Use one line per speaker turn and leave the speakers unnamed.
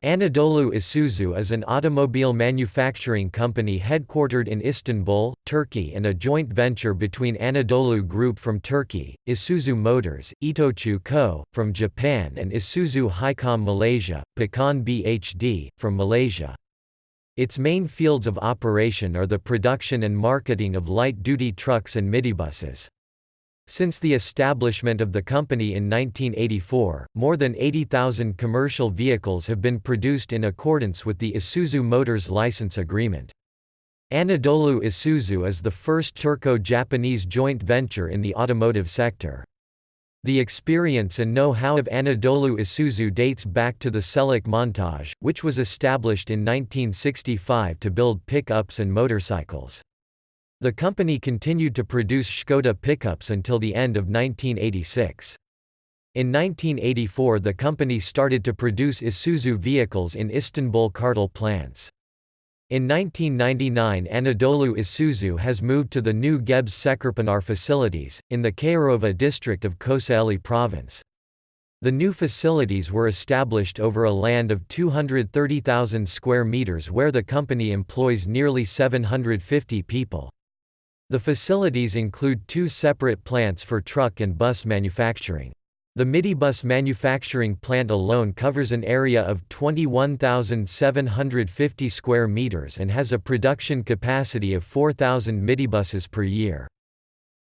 Anadolu Isuzu is an automobile manufacturing company headquartered in Istanbul, Turkey and a joint venture between Anadolu Group from Turkey, Isuzu Motors, Itochu Co., from Japan and Isuzu Hicom Malaysia, Pekan Bhd., from Malaysia. Its main fields of operation are the production and marketing of light-duty trucks and minibuses. Since the establishment of the company in 1984, more than 80,000 commercial vehicles have been produced in accordance with the Isuzu Motors license agreement. Anadolu Isuzu is the first Turco-Japanese joint venture in the automotive sector. The experience and know-how of Anadolu Isuzu dates back to the Çelik Montaj, which was established in 1965 to build pickups and motorcycles. The company continued to produce Škoda pickups until the end of 1986. In 1984 the company started to produce Isuzu vehicles in Istanbul Kartal plants. In 1999 Anadolu Isuzu has moved to the new Gebze Sekirpınar facilities, in the Çayırova district of Kocaeli province. The new facilities were established over a land of 230,000 square meters where the company employs nearly 750 people. The facilities include two separate plants for truck and bus manufacturing. The minibus manufacturing plant alone covers an area of 21,750 square meters and has a production capacity of 4,000 minibuses per year.